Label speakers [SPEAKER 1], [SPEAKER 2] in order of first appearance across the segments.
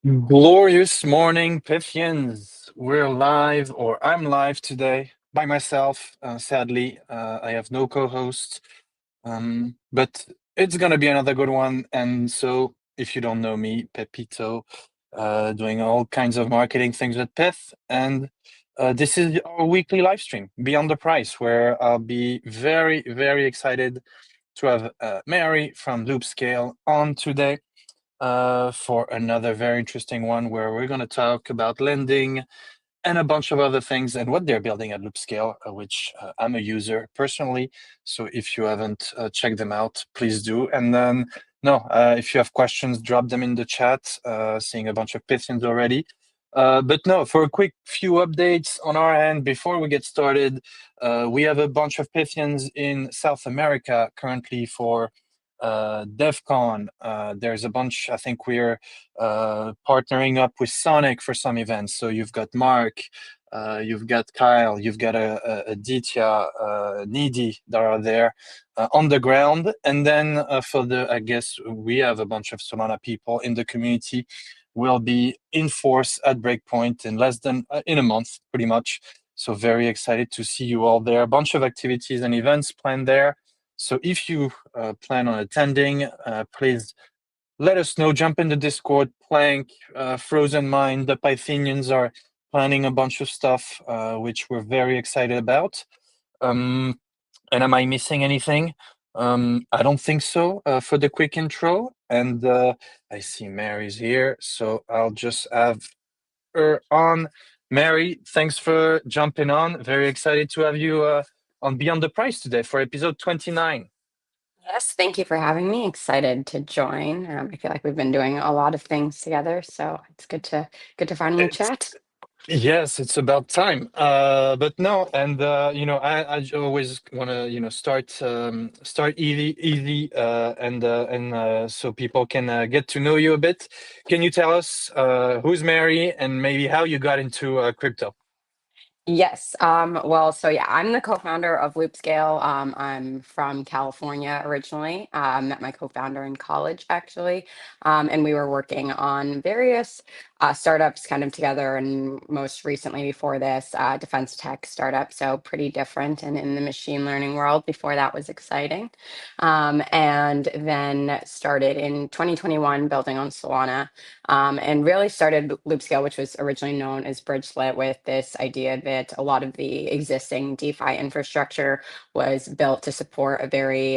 [SPEAKER 1] Glorious morning, Pythians. We're live, or I'm live today by myself. Sadly, I have no co-host, but it's gonna be another good one. And so, if you don't know me, Pepito, doing all kinds of marketing things with Pith, and this is our weekly live stream, Beyond the Price, where I'll be very, very excited to have Mary from Loopscale on today for another very interesting one where we're going to talk about lending and a bunch of other things and what they're building at Loopscale, which I'm a user personally. So if you haven't checked them out, please do. And then, no, if you have questions, drop them in the chat. Seeing a bunch of Pythians already. But no, for a quick few updates on our end before we get started, we have a bunch of Pythians in South America currently for DevCon. There's a bunch. I think we're partnering up with Sonic for some events. So you've got Mark, you've got Kyle, you've got Aditya, Needy that are there on the ground. And then I guess we have a bunch of Solana people in the community. Will be in force at Breakpoint in less than in a month, pretty much. So very excited to see you all there. A bunch of activities and events planned there. So if you plan on attending, please let us know. Jump in the Discord. Plank, Frozen Mind, the Pythonians are planning a bunch of stuff, which we're very excited about. And am I missing anything? I don't think so for the quick intro. And I see Mary's here, so I'll just have her on. Mary, thanks for jumping on. Very excited to have you on Beyond the Price today for episode 29.
[SPEAKER 2] Yes, thank you for having me. Excited to join. I feel like we've been doing a lot of things together, so it's good to finally
[SPEAKER 1] It's
[SPEAKER 2] chat.
[SPEAKER 1] Yes, it's about time. But no, and I always want to start easy, and so people can get to know you a bit. Can you tell us who's Mary and maybe how you got into crypto?
[SPEAKER 2] Yes. Well, so yeah, I'm the co-founder of Loopscale. I'm from California originally. Met my co-founder in college, actually. And we were working on various startups kind of together. And most recently, before this, defense tech startup. So pretty different and in the machine learning world. Before that was exciting. And then started in 2021 building on Solana. And really started Loopscale, which was originally known as Bridgelet, with this idea that a lot of the existing DeFi infrastructure was built to support a very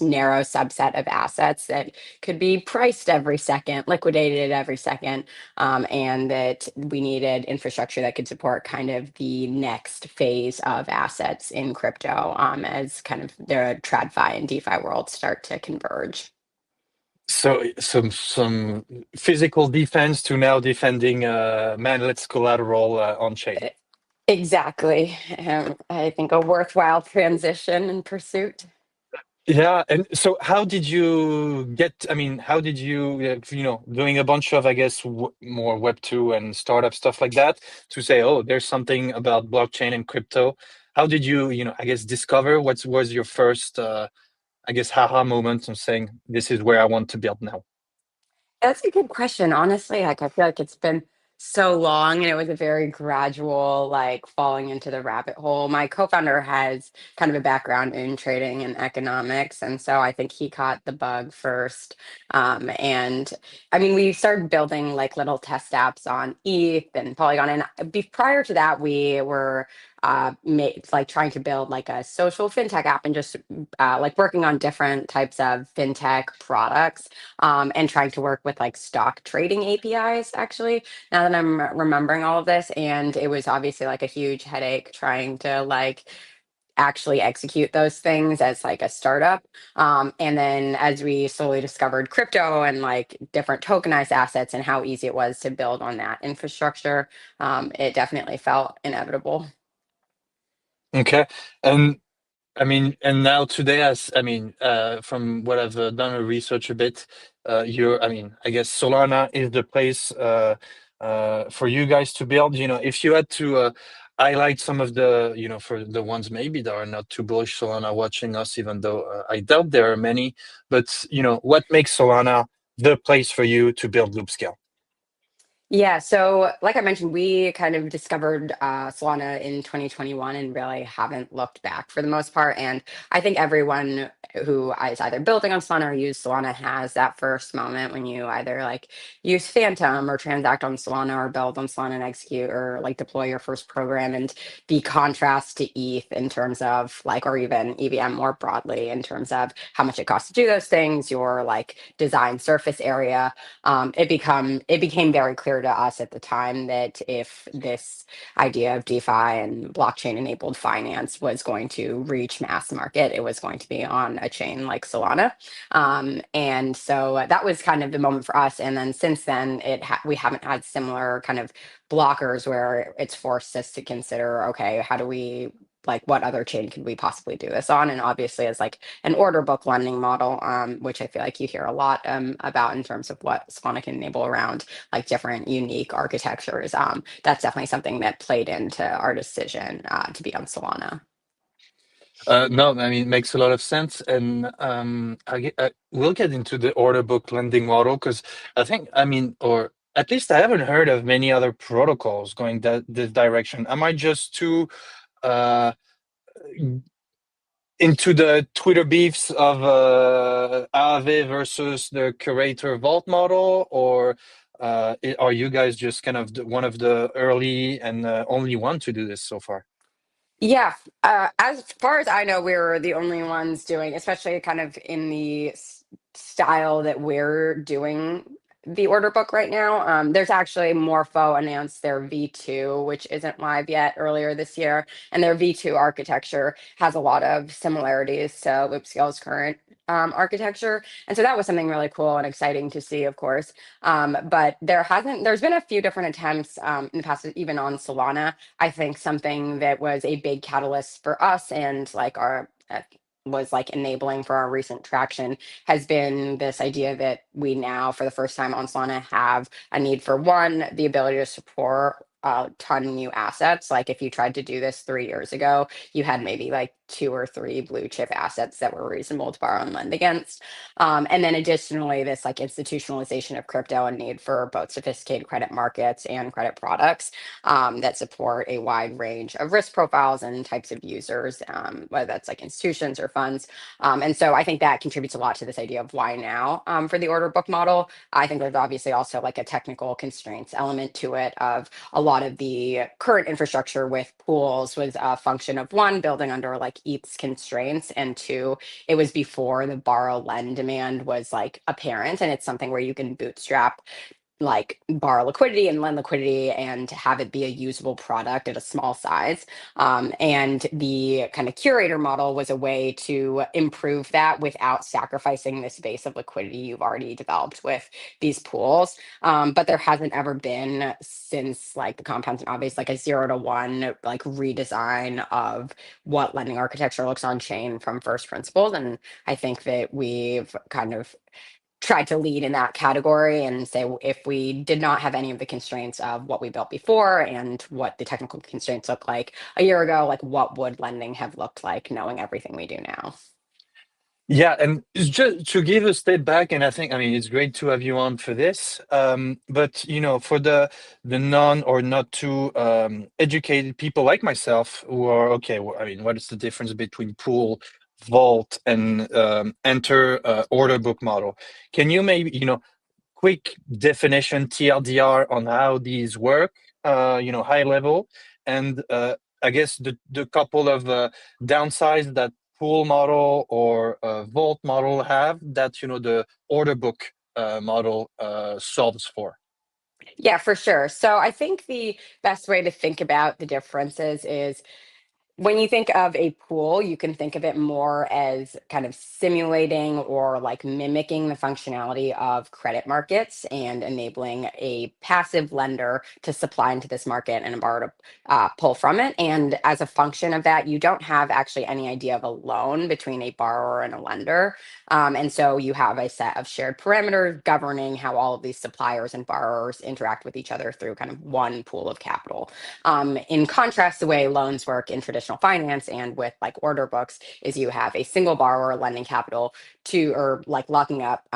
[SPEAKER 2] narrow subset of assets that could be priced every second, liquidated every second, and that we needed infrastructure that could support kind of the next phase of assets in crypto as kind of the TradFi and DeFi worlds start to converge.
[SPEAKER 1] So some physical defense to now defending manlets collateral on chain.
[SPEAKER 2] Exactly. I think a worthwhile transition and pursuit.
[SPEAKER 1] Yeah, and so how did you get, I mean, how did you, doing a bunch of, I guess, more Web2 and startup stuff like that to say, oh, there's something about blockchain and crypto. How did you, I guess, discover what was your first, I guess, haha moment of saying, this is where I want to build now?
[SPEAKER 2] That's a good question. Honestly, like I feel like it's been so long and it was a very gradual like falling into the rabbit hole. My co-founder has kind of a background in trading and economics, and so I think he caught the bug first. And I mean, we started building like little test apps on ETH and Polygon, and prior to that, we were like trying to build like a social fintech app and just like working on different types of fintech products and trying to work with like stock trading APIs, actually, now that I'm remembering all of this. And it was obviously like a huge headache trying to like actually execute those things as like a startup. And then as we slowly discovered crypto and like different tokenized assets and how easy it was to build on that infrastructure, it definitely felt inevitable.
[SPEAKER 1] Okay. And I mean, and now today, as I mean, from what I've done a research a bit, I mean, I guess Solana is the place for you guys to build. If you had to highlight some of the, for the ones maybe that are not too bullish Solana watching us, even though I doubt there are many, but what makes Solana the place for you to build Loopscale?
[SPEAKER 2] Yeah, so like I mentioned, we kind of discovered Solana in 2021 and really haven't looked back for the most part. And I think everyone who is either building on Solana or use Solana has that first moment when you either like use Phantom or transact on Solana or build on Solana and execute or like deploy your first program, and the contrast to ETH in terms of like, or even EVM more broadly in terms of how much it costs to do those things, your like design surface area. It became very clear to us at the time that if this idea of DeFi and blockchain enabled finance was going to reach mass market, it was going to be on a chain like Solana. And so that was kind of the moment for us. And then since then, we haven't had similar kind of blockers where it's forced us to consider, okay, how do we like what other chain could we possibly do this on? And obviously, as like an order book lending model, which I feel like you hear a lot about in terms of what Solana can enable around like different unique architectures. That's definitely something that played into our decision to be on Solana.
[SPEAKER 1] No, I mean, it makes a lot of sense. And we'll get into the order book lending model because I think, I mean, or at least I haven't heard of many other protocols going that this direction. Am I just too uh, into the Twitter beefs of Aave versus the curator vault model, or are you guys just kind of one of the early and only one to do this so far?
[SPEAKER 2] Yeah, as far as I know, we're the only ones doing, especially kind of in the style that we're doing the order book right now. There's actually Morpho announced their V2, which isn't live yet earlier this year, and their V2 architecture has a lot of similarities to Loopscale's current architecture, and so that was something really cool and exciting to see, of course. But there's been a few different attempts in the past, even on Solana. I think something that was a big catalyst for us and like our was like enabling for our recent traction has been this idea that we now, for the first time on Solana, have a need for one, the ability to support a ton of new assets. Like if you tried to do this 3 years ago, you had maybe like two or three blue chip assets that were reasonable to borrow and lend against. And then additionally, this like institutionalization of crypto and need for both sophisticated credit markets and credit products that support a wide range of risk profiles and types of users, whether that's like institutions or funds. And so I think that contributes a lot to this idea of why now for the order book model. I think there's obviously also like a technical constraints element to it of a lot of the current infrastructure with pools was a function of one, building under like ETH's constraints, and two, it was before the borrow lend demand was like apparent. And it's something where you can bootstrap like borrow liquidity and lend liquidity and have it be a usable product at a small size. And the kind of curator model was a way to improve that without sacrificing this base of liquidity you've already developed with these pools. But there hasn't ever been since like the compounds and obvious like a 0 to 1 like redesign of what lending architecture looks on chain from first principles. And I think that we've kind of tried to lead in that category and say if we did not have any of the constraints of what we built before and what the technical constraints look like a year ago, like what would lending have looked like knowing everything we do now?
[SPEAKER 1] Yeah, and it's just to give a step back, and I think, I mean, it's great to have you on for this. But for the non or not too educated people like myself who are okay, well, I mean, what is the difference between pool, vault, and enter order book model? Can you maybe, quick definition TLDR on how these work, high level, and I guess the couple of downsides that pool model or vault model have that the order book model solves for.
[SPEAKER 2] Yeah, for sure. So I think the best way to think about the differences is when you think of a pool, you can think of it more as kind of simulating or like mimicking the functionality of credit markets and enabling a passive lender to supply into this market and a borrower to pull from it. And as a function of that, you don't have actually any idea of a loan between a borrower and a lender. And so you have a set of shared parameters governing how all of these suppliers and borrowers interact with each other through kind of one pool of capital. In contrast, the way loans work in traditional finance and with like order books is you have a single borrower lending capital to or like locking up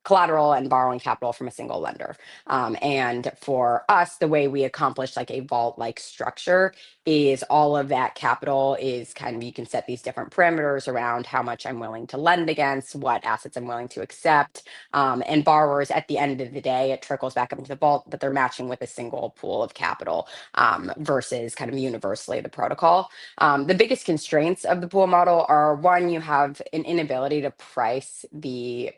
[SPEAKER 2] collateral and borrowing capital from a single lender. And for us, the way we accomplish like a vault like structure is all of that capital is kind of, you can set these different parameters around how much I'm willing to lend against, what assets I'm willing to accept. And borrowers, at the end of the day, it trickles back up into the vault, but they're matching with a single pool of capital versus kind of universally the protocol. The biggest constraints of the pool model are one, you have an inability to price the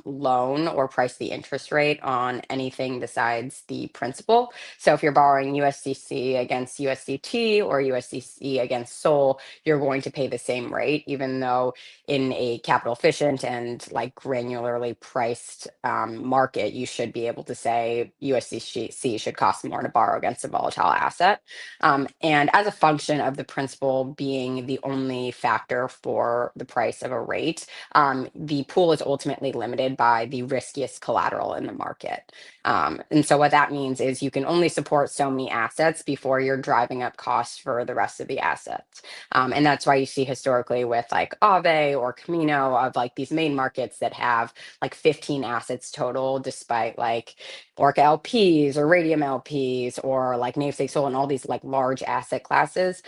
[SPEAKER 2] loan or price the interest rate on anything besides the principal. So if you're borrowing USDC against USDT or USDC against SOL, you're going to pay the same rate, even though in a capital efficient and like granularly priced market, you should be able to say USDC should cost more to borrow against a volatile asset. And as a function of the principal being the only factor for the price of a rate, the pool is ultimately limited by the riskiest collateral in the market. And so what that means is you can only support so many assets before you're driving up costs for the rest of the assets. And that's why you see historically with like Aave or Camino of like these main markets that have like 15 assets total, despite like Orca LPs or Radium LPs or like namesake Soul and all these like large asset classes,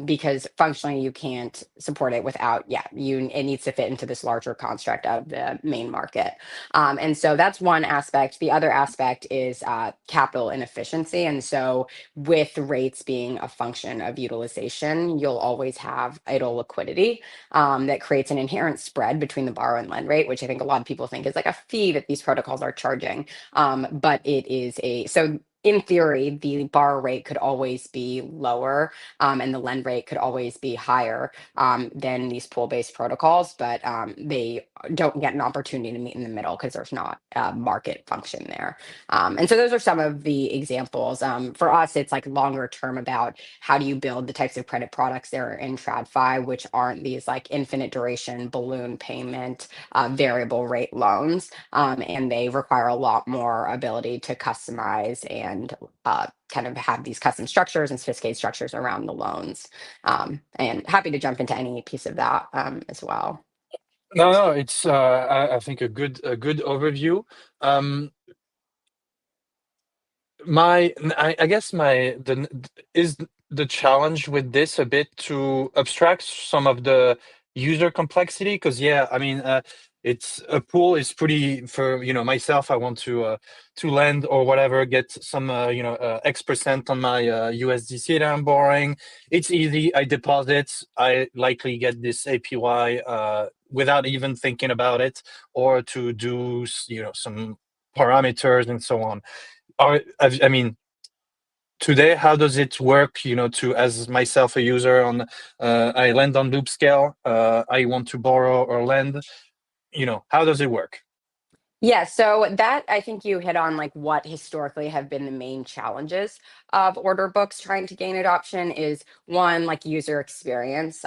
[SPEAKER 2] because functionally you can't support it without, yeah, it needs to fit into this larger construct of the main market. And so that's one aspect. The other aspect is capital inefficiency. And so with rates being a function of utilization, you'll always have idle liquidity that creates an inherent spread between the borrow and lend rate, which I think a lot of people think is like a fee that these protocols are charging. But it is so in theory, the borrow rate could always be lower and the lend rate could always be higher than these pool-based protocols, but they don't get an opportunity to meet in the middle because there's not a market function there. And so those are some of the examples. For us, it's like longer term about how do you build the types of credit products that are in TradFi, which aren't these like infinite duration balloon payment variable rate loans. And they require a lot more ability to customize and kind of have these custom structures and sophisticated structures around the loans. And happy to jump into any piece of that as well.
[SPEAKER 1] No, no, it's I think a good overview. Um, I guess is the challenge with this a bit to abstract some of the user complexity, because yeah, I mean, it's a pool is pretty, for myself, I want to lend or whatever, get some X% on my USDC that I'm borrowing. It's easy, I deposit, I likely get this APY without even thinking about it, or to do some parameters and so on. I mean, today, how does it work? To as myself a user on, I lend on Loopscale. I want to borrow or lend. How does it work?
[SPEAKER 2] Yeah, so that I think you hit on like what historically have been the main challenges of order books trying to gain adoption is one, like user experience.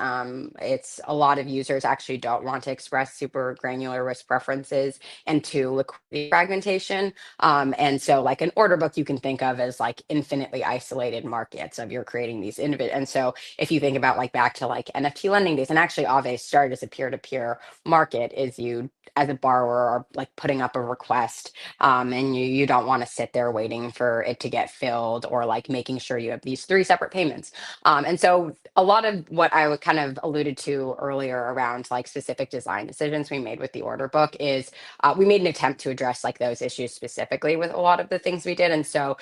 [SPEAKER 2] It's a lot of users actually don't want to express super granular risk preferences, and two, liquidity fragmentation. And so like an order book you can think of as like infinitely isolated markets of you're creating these individual. And so if you think about like back to like NFT lending days, and actually Aave started as a peer-to-peer market, is you as a borrower are like putting up a request and you don't want to sit there waiting for it to get filled or like making sure you have these three separate payments. And so a lot of what I kind of alluded to earlier around like specific design decisions we made with the order book is we made an attempt to address like those issues specifically with a lot of the things we did. And so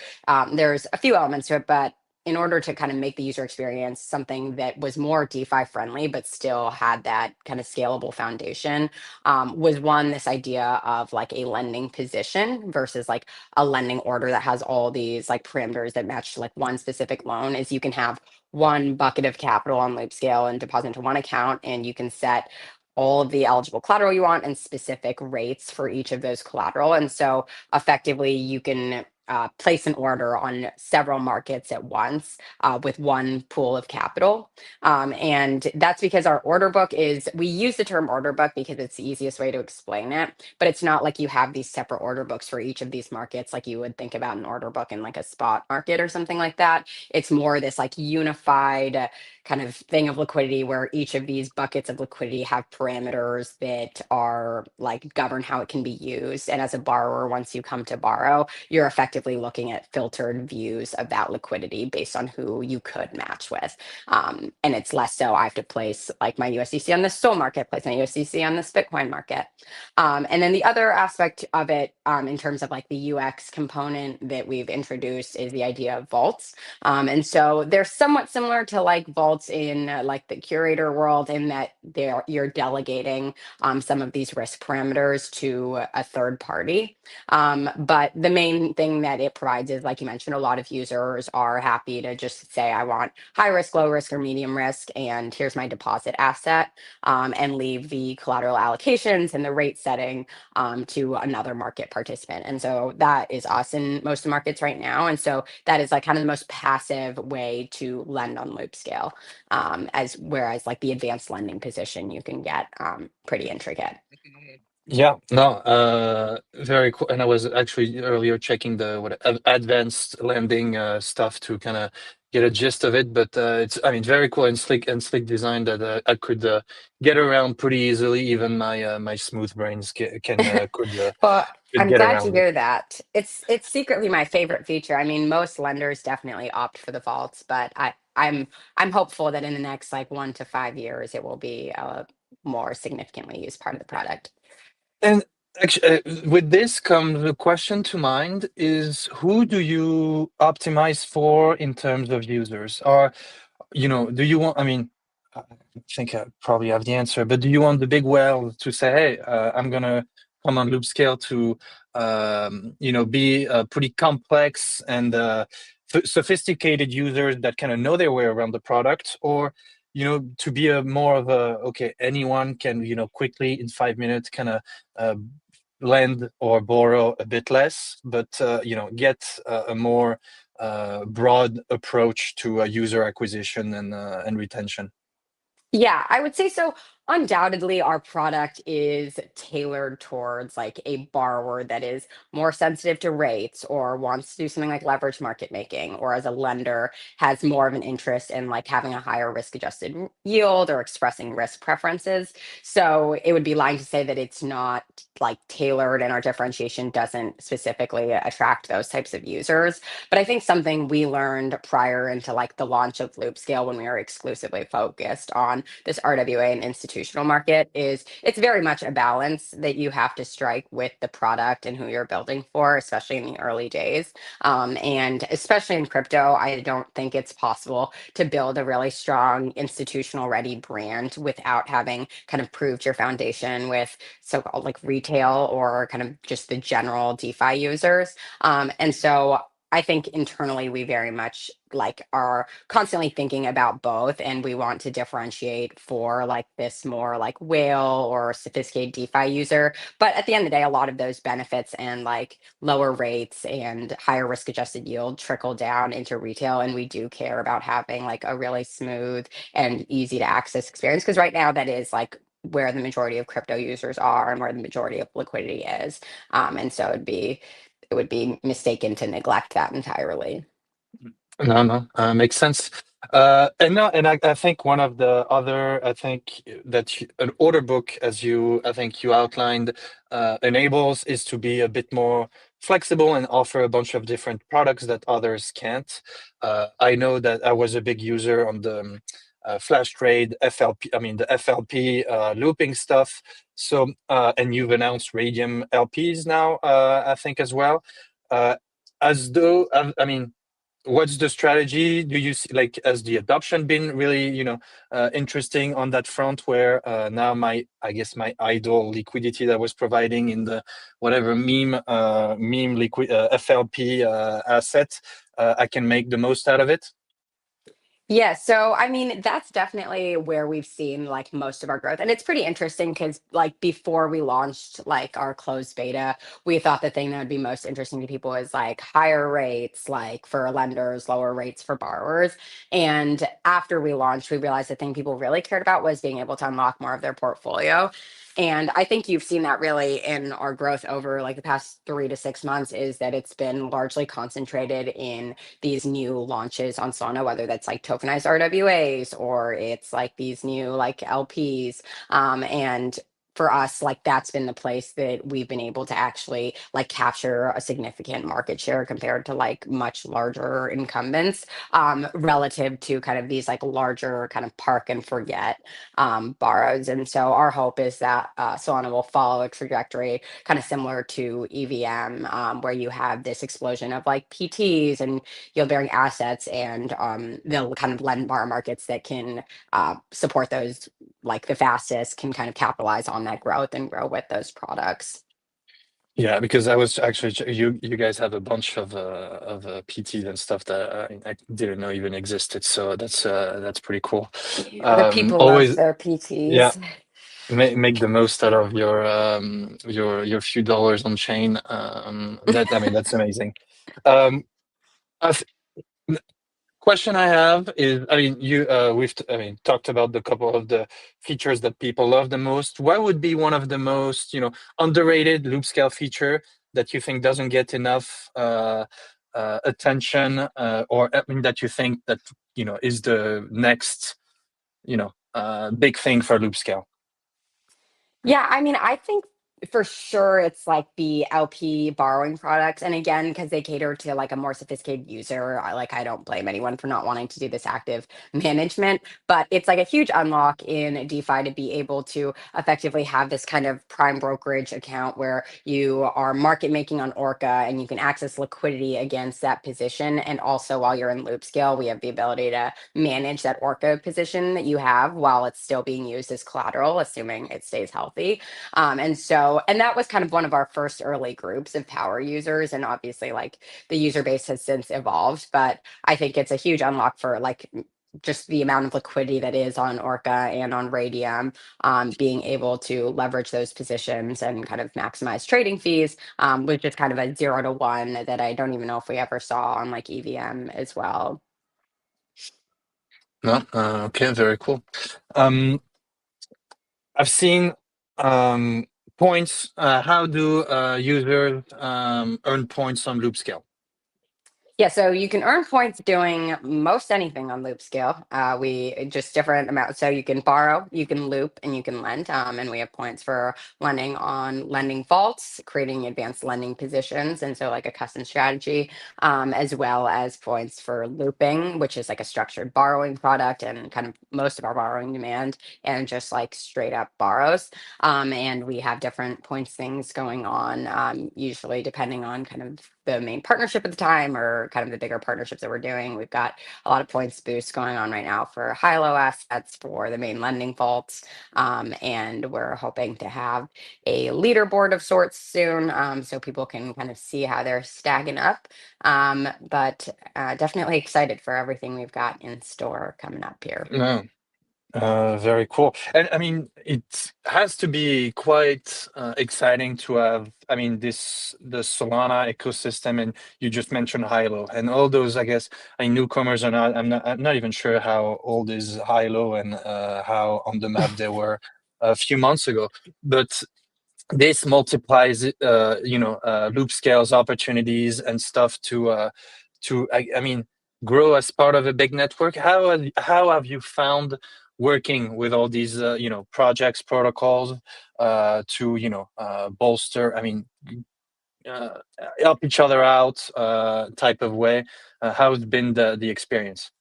[SPEAKER 2] there's a few elements to it, but in order to kind of make the user experience something that was more DeFi friendly, but still had that kind of scalable foundation, was one, this idea of like a lending position versus like a lending order that has all these like parameters that match to like one specific loan. Is you can have one bucket of capital on Loopscale and deposit into one account, and you can set all of the eligible collateral you want and specific rates for each of those collateral. And so effectively you can place an order on several markets at once with one pool of capital. And that's because our order book is, we use the term order book because it's the easiest way to explain it, but it's not like you have these separate order books for each of these markets like you would think about an order book in like a spot market or something like that. It's more this like unified kind of thing of liquidity where each of these buckets of liquidity have parameters that are like govern how it can be used. And as a borrower, once you come to borrow, you're effectively looking at filtered views of that liquidity based on who you could match with. And it's less so I have to place like my USDC on the SOL market, place my USDC on this Bitcoin market. And then the other aspect of it, in terms of like the UX component that we've introduced, is the idea of vaults. And so they're somewhat similar to like vaults in like the curator world, in that you're delegating some of these risk parameters to a third party. But the main thing that it provides is, like you mentioned, a lot of users are happy to just say, I want high risk, low risk, or medium risk, and here's my deposit asset, and leave the collateral allocations and the rate setting to another market participant. And so that is us in most of the markets right now. And so that is like kind of the most passive way to lend on Loopscale, as whereas like the advanced lending position you can get pretty intricate.
[SPEAKER 1] Yeah, no, very cool. And I was actually earlier checking the advanced lending stuff to kind of get a gist of it. But it's, I mean, very cool and slick design that I could get around pretty easily. Even my smooth brains
[SPEAKER 2] Well,
[SPEAKER 1] could
[SPEAKER 2] I'm
[SPEAKER 1] get
[SPEAKER 2] glad to
[SPEAKER 1] around it.
[SPEAKER 2] hear that. It's secretly my favorite feature. I mean, most lenders definitely opt for the vaults, but I'm hopeful that in the next like 1 to 5 years it will be a more significantly used part of the product.
[SPEAKER 1] And actually, with this comes the question to mind: is who do you optimize for in terms of users? Or do you want, I mean, I think I probably have the answer, but do you want the big whale to say, hey, I'm going to come on Loopscale to, be pretty complex and sophisticated users that kind of know their way around the product? Or, to be a more of a, okay, anyone can, quickly in 5 minutes kind of uh, lend or borrow a bit less, but, get a more broad approach to user acquisition and retention.
[SPEAKER 2] Yeah, I would say so. Undoubtedly, our product is tailored towards like a borrower that is more sensitive to rates or wants to do something like leverage market making, or as a lender has more of an interest in like having a higher risk adjusted yield or expressing risk preferences. So it would be lying to say that it's not like tailored and our differentiation doesn't specifically attract those types of users. But I think something we learned prior into like the launch of Loopscale, when we were exclusively focused on this RWA and institutional market, is it's very much a balance that you have to strike with the product and who you're building for, especially in the early days. And especially in crypto, I don't think it's possible to build a really strong institutional ready brand without having kind of proved your foundation with so-called like retail or kind of just the general DeFi users. And so I think internally we very much like are constantly thinking about both, and we want to differentiate for like this more like whale or sophisticated DeFi user. But at the end of the day, a lot of those benefits and like lower rates and higher risk adjusted yield trickle down into retail, and we do care about having like a really smooth and easy to access experience, because right now that is like where the majority of crypto users are and where the majority of liquidity is. And so it would be mistaken to neglect that entirely.
[SPEAKER 1] No, no, makes sense. And no, and I think one of the other, I think that an order book, as I think you outlined, enables is to be a bit more flexible and offer a bunch of different products that others can't. I know that I was a big user on the flash trade FLP, I mean the FLP looping stuff. So, and you've announced Radium LPs now, I think as well. Uh, as though, I mean, what's the strategy? Do you see, like, has the adoption been really, interesting on that front, where now I guess my idle liquidity that I was providing in the whatever meme liquid FLP asset, I can make the most out of it?
[SPEAKER 2] Yeah, so I mean, that's definitely where we've seen like most of our growth. And it's pretty interesting because like before we launched like our closed beta, we thought the thing that would be most interesting to people is like higher rates like for lenders, lower rates for borrowers. And after we launched, we realized the thing people really cared about was being able to unlock more of their portfolio. And I think you've seen that really in our growth over like the past 3 to 6 months, is that it's been largely concentrated in these new launches on Solana, whether that's like tokenized RWAs or it's like these new like LPs. And for us, like that's been the place that we've been able to actually like capture a significant market share compared to like much larger incumbents, relative to kind of these like larger kind of park and forget borrows. And so our hope is that Solana will follow a trajectory kind of similar to EVM, where you have this explosion of like PTs and yield bearing assets, and the kind of lend bar markets that can support those like the fastest can kind of capitalize on that growth and grow with those products.
[SPEAKER 1] Yeah, because I was actually you guys have a bunch of PTs and stuff that I didn't know even existed. So that's pretty cool.
[SPEAKER 2] Yeah, the people love
[SPEAKER 1] Always,
[SPEAKER 2] their
[SPEAKER 1] yeah,
[SPEAKER 2] PTs.
[SPEAKER 1] make the most out of your few dollars on chain. That I mean that's amazing. Um, I've, Question I have is, I mean, I mean, talked about the couple of the features that people love the most. What would be one of the most, underrated loop scale feature that you think doesn't get enough attention, or I mean, that you think that is the next, big thing for loop scale?
[SPEAKER 2] Yeah, I mean, I think for sure it's like the LP borrowing products. And again, because they cater to like a more sophisticated user, I don't blame anyone for not wanting to do this active management. But it's like a huge unlock in DeFi to be able to effectively have this kind of prime brokerage account where you are market making on Orca and you can access liquidity against that position. And also while you're in Loopscale, we have the ability to manage that Orca position that you have while it's still being used as collateral, assuming it stays healthy. And that was kind of one of our first early groups of power users. And obviously, like the user base has since evolved, but I think it's a huge unlock for like just the amount of liquidity that is on Orca and on Radium, being able to leverage those positions and kind of maximize trading fees, which is kind of a 0 to 1 that I don't even know if we ever saw on like EVM as well.
[SPEAKER 1] No, okay, very cool. Um, I've seen um, points. How do users earn points on Loopscale?
[SPEAKER 2] Yeah, so you can earn points doing most anything on Loopscale. We just different amounts. So you can borrow, you can loop, and you can lend. And we have points for lending on lending vaults, creating advanced lending positions, and so like a custom strategy, as well as points for looping, which is like a structured borrowing product and kind of most of our borrowing demand, and just like straight up borrows. And we have different points things going on, usually depending on kind of the main partnership at the time or kind of the bigger partnerships that we're doing. We've got a lot of points boosts going on right now for high-low assets for the main lending vaults. And we're hoping to have a leaderboard of sorts soon, so people can kind of see how they're stacking up. But definitely excited for everything we've got in store coming up here.
[SPEAKER 1] No. Very cool. And I mean, it has to be quite exciting to have, I mean, the Solana ecosystem, and you just mentioned Hilo and all those, I guess, I mean, newcomers are not, I'm not even sure how old is Hilo and how on the map they were a few months ago. But this multiplies loop scales opportunities and stuff to I mean grow as part of a big network. How have you found working with all these projects, protocols, to bolster, I mean, uh, help each other out, type of way? How's been the experience?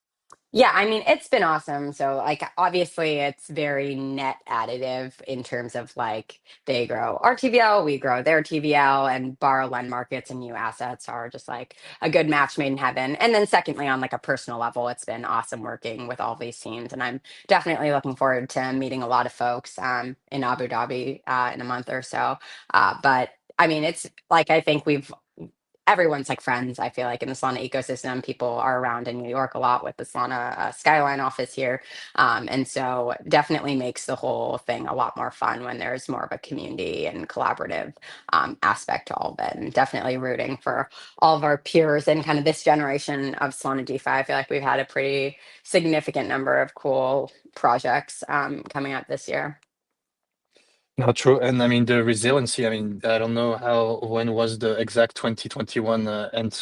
[SPEAKER 2] Yeah, I mean, it's been awesome. So, like, obviously, it's very net additive in terms of like they grow our TVL, we grow their TVL, and borrow lend markets and new assets are just like a good match made in heaven. And then, secondly, on like a personal level, it's been awesome working with all these teams. And I'm definitely looking forward to meeting a lot of folks in Abu Dhabi in a month or so. But I mean, it's like I think we've everyone's like friends. I feel like in the Solana ecosystem, people are around in New York a lot with the Solana Skyline office here, and so definitely makes the whole thing a lot more fun when there's more of a community and collaborative aspect to all of it. And definitely rooting for all of our peers and kind of this generation of Solana DeFi. I feel like we've had a pretty significant number of cool projects coming up this year.
[SPEAKER 1] Not true. And I mean, the resiliency, I mean, I don't know when was the exact 2021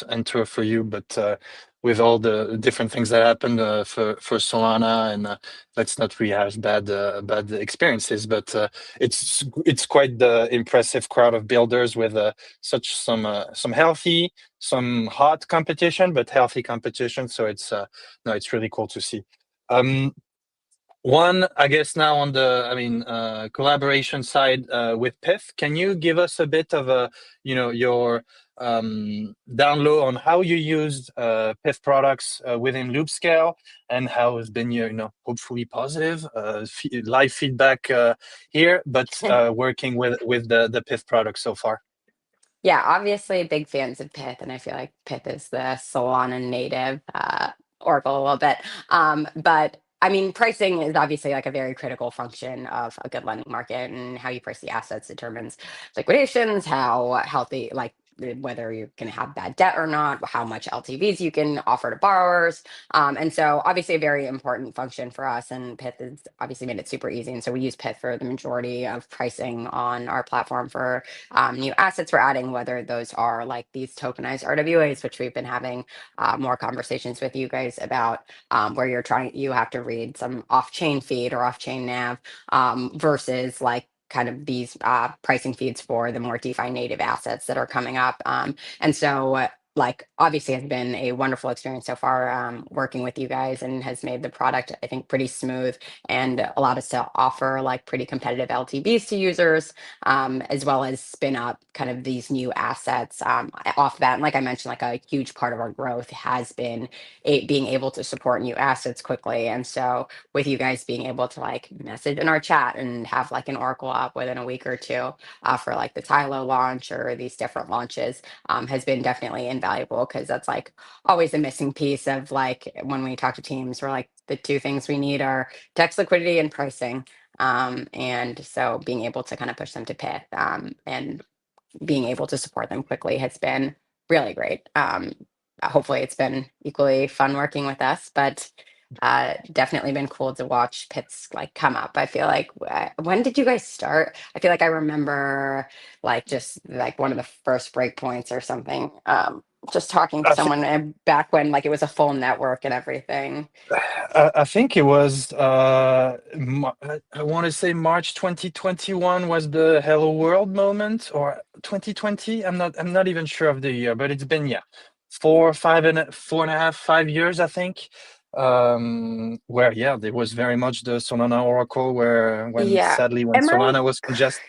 [SPEAKER 1] enter for you, but with all the different things that happened for Solana, and let's not rehash bad experiences, but it's quite the impressive crowd of builders with such some healthy, some hot competition, but healthy competition. So it's no, it's really cool to see. Um, One, I guess now on the, I mean, collaboration side with Pith, can you give us a bit of your download on how you used Pith products within Loopscale and how has been your, hopefully positive live feedback here, but working with the Pith product so far?
[SPEAKER 2] Yeah, obviously big fans of Pyth, and I feel like Pyth is the Solana native Oracle a little bit. But I mean, pricing is obviously like a very critical function of a good lending market, and how you price the assets determines liquidations, how healthy, like whether you can have bad debt or not, how much LTVs you can offer to borrowers. And so obviously a very important function for us, and Pyth has obviously made it super easy. And so we use Pyth for the majority of pricing on our platform for new assets we're adding, whether those are like these tokenized RWAs, which we've been having more conversations with you guys about, where you have to read some off-chain feed or off-chain nav, versus like kind of these pricing feeds for the more DeFi native assets that are coming up. And so like obviously has been a wonderful experience so far, working with you guys, and has made the product, I think, pretty smooth and allowed us to offer like pretty competitive LTVs to users, as well as spin up kind of these new assets off that. And like I mentioned, like a huge part of our growth has been being able to support new assets quickly. And so with you guys being able to like message in our chat and have like an Oracle up within a week or two for like the Tylo launch or these different launches, has been definitely invaluable, because that's like always a missing piece of like when we talk to teams, we're like the two things we need are text liquidity and pricing. And so being able to kind of push them to pit, and being able to support them quickly has been really great. Hopefully it's been equally fun working with us, but definitely been cool to watch pits like come up. I feel like when did you guys start? I feel like I remember like just like one of the first breakpoints or something. Just talking to
[SPEAKER 1] I think
[SPEAKER 2] someone back when like it was a full network and everything.
[SPEAKER 1] I think it was I want to say March 2021 was the Hello World moment, or 2020. I'm not even sure of the year, but it's been, yeah, 4.5, 5 years, I think. Where, yeah, there was very much the Solana Oracle, where when
[SPEAKER 2] Yeah.
[SPEAKER 1] sadly when
[SPEAKER 2] Am I
[SPEAKER 1] Solana was congested.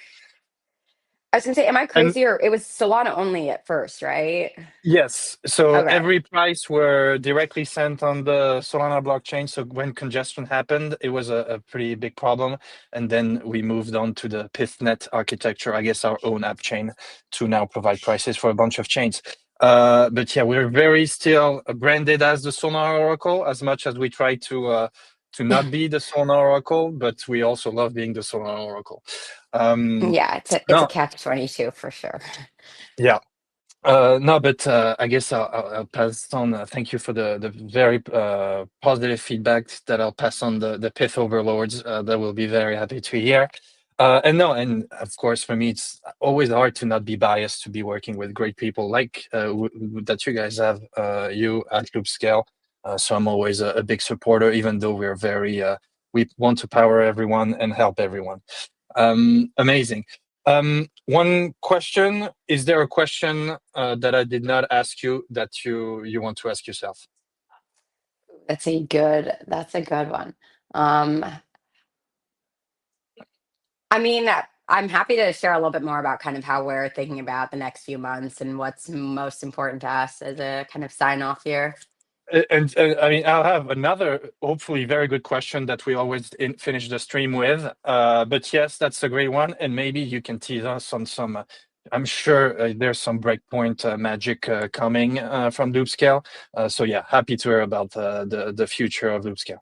[SPEAKER 2] I was gonna say, am I
[SPEAKER 1] And
[SPEAKER 2] crazy, or it was Solana only at first, right?
[SPEAKER 1] yes, so
[SPEAKER 2] Okay.
[SPEAKER 1] every price were directly sent on the Solana blockchain. So when congestion happened, it was a pretty big problem. And then we moved on to the PithNet architecture, I guess our own app chain, to now provide prices for a bunch of chains. But yeah, we're very still branded as the Solana Oracle, as much as we try to not be the Solana Oracle, but we also love being the Solana Oracle. Um,
[SPEAKER 2] Yeah, it's a
[SPEAKER 1] no,
[SPEAKER 2] catch 22 for sure.
[SPEAKER 1] yeah. No, but I guess I'll pass on. Thank you for the very positive feedback that I'll pass on the Pith overlords. That will be very happy to hear. And no, and of course, for me, it's always hard to not be biased to be working with great people like that you guys have, you at Loopscale. So I'm always a big supporter, even though we're very, we want to power everyone and help everyone. Amazing. One question, is there a question that I did not ask you that you want to ask yourself?
[SPEAKER 2] That's a good one. Um, I mean, I'm happy to share a little bit more about kind of how we're thinking about the next few months and what's most important to us as a kind of sign off here.
[SPEAKER 1] And I mean, I'll have another hopefully very good question that we always finish the stream with. But yes, that's a great one, and maybe you can tease us on some. I'm sure there's some breakpoint magic coming from Loopscale. So yeah, happy to hear about the future of Loopscale.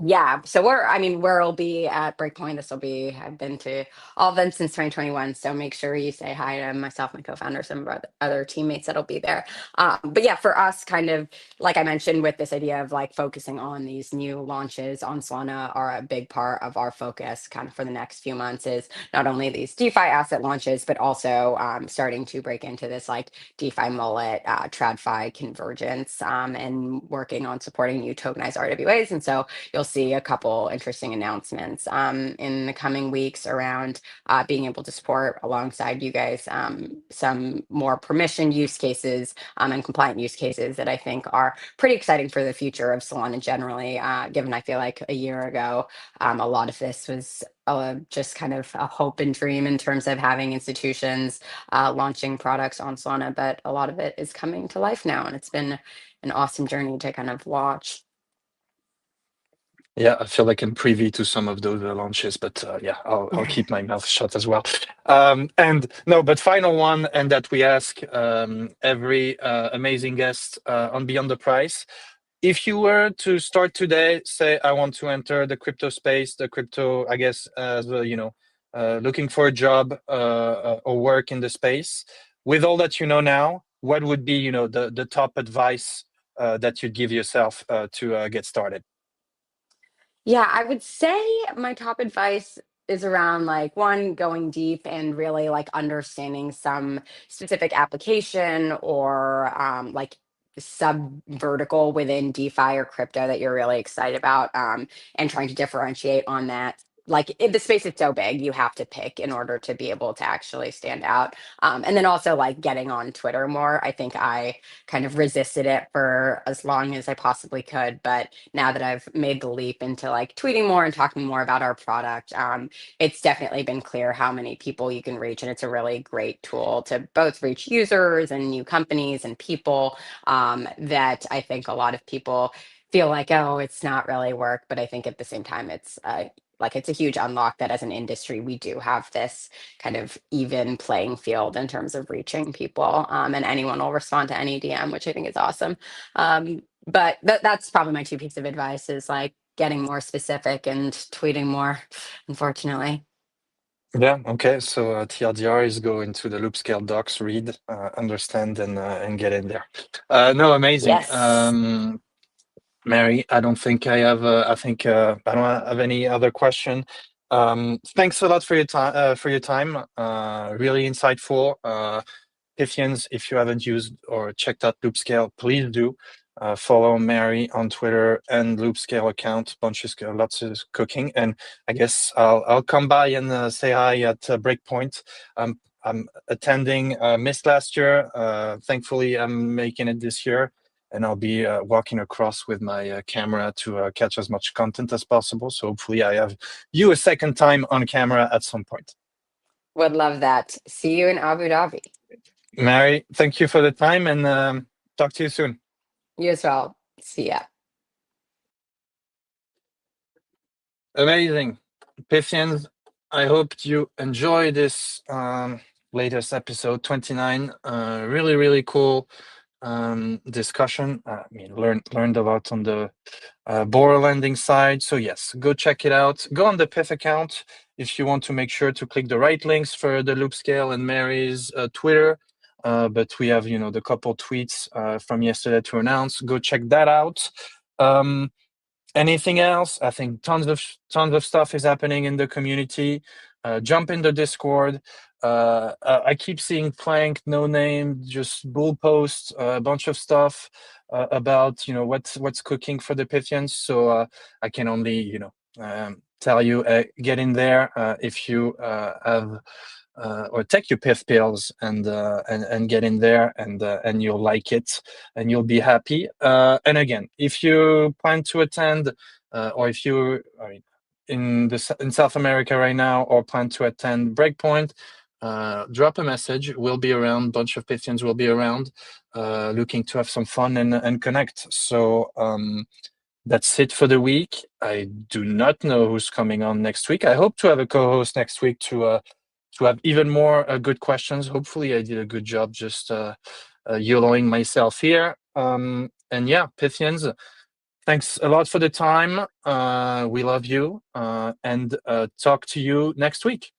[SPEAKER 2] Yeah, so we'll be at Breakpoint. I've been to all of them since 2021. So make sure you say hi to myself, my co-founder, some of our other teammates that'll be there. But yeah, for us, kind of like I mentioned, with this idea of like focusing on these new launches on Solana, are a big part of our focus kind of for the next few months, is not only these DeFi asset launches, but also starting to break into this like DeFi mullet, TradFi convergence, and working on supporting new tokenized RWAs. And so you'll see a couple interesting announcements in the coming weeks around being able to support alongside you guys some more permission use cases and compliant use cases that I think are pretty exciting for the future of Solana generally, given I feel like a year ago, a lot of this was just kind of a hope and dream in terms of having institutions launching products on Solana, but a lot of it is coming to life now, and it's been an awesome journey to kind of watch.
[SPEAKER 1] Yeah, I feel like I'm privy to some of those launches, but yeah, I'll keep my mouth shut as well. And no, but final one, and that we ask every amazing guest on Beyond the Price. If you were to start today, say I want to enter the crypto space, the crypto, I guess, as looking for a job or work in the space, with all that you know now, what would be the top advice that you'd give yourself to get started?
[SPEAKER 2] Yeah, I would say my top advice is around like one, going deep and really like understanding some specific application or like sub vertical within DeFi or crypto that you're really excited about, and trying to differentiate on that. Like the space is so big, you have to pick in order to be able to actually stand out. And then also like getting on Twitter more. I think I kind of resisted it for as long as I possibly could, but now that I've made the leap into like tweeting more and talking more about our product, it's definitely been clear how many people you can reach. And it's a really great tool to both reach users and new companies and people, that I think a lot of people feel like, oh, it's not really work. But I think at the same time, it's like it's a huge unlock that as an industry, we do have this kind of even playing field in terms of reaching people, and anyone will respond to any DM, which I think is awesome. But that's probably my two pieces of advice, is like getting more specific and tweeting more, unfortunately.
[SPEAKER 1] Yeah, okay. So TLDR is go into the Loopscale docs, read, understand, and get in there. No, amazing.
[SPEAKER 2] Yes.
[SPEAKER 1] Mary, I don't think I have. I think I don't have any other question. Thanks a lot for your time. For your time, really insightful. Pythians, if you haven't used or checked out Loopscale, please do. Follow Mary on Twitter and Loopscale account. Bunches, lots of cooking, and I guess I'll come by and say hi at Breakpoint. I'm attending. Missed last year. Thankfully, I'm making it this year, and I'll be walking across with my camera to catch as much content as possible. So hopefully, I have you a second time on camera at some point.
[SPEAKER 2] Would love that. See you in Abu Dhabi.
[SPEAKER 1] Mary, thank you for the time, and talk to you soon.
[SPEAKER 2] You as well. See ya.
[SPEAKER 1] Amazing. Pythians, I hope you enjoy this latest episode 29. Really, really cool discussion. I mean, learned a lot on the borrow lending side. So yes, go check it out. Go on the Pyth account if you want to make sure to click the right links for the Loopscale and Mary's Twitter. But we have, the couple tweets from yesterday to announce. Go check that out. Anything else? I think tons of stuff is happening in the community. Jump in the Discord. I keep seeing Plank, No Name, just bull posts, a bunch of stuff about what's cooking for the Pythians. So I can only tell you, get in there if you have or take your Pyth pills and get in there, and you'll like it and you'll be happy. And again, if you plan to attend or if you are in South America right now or plan to attend Breakpoint, drop a message. We'll be around. Bunch of Pythians will be around, looking to have some fun and connect. So that's it for the week. I do not know who's coming on next week. I hope to have a co-host next week to have even more good questions. Hopefully, I did a good job just YOLOing myself here. And yeah, Pythians, Thanks a lot for the time. We love you, and talk to you next week.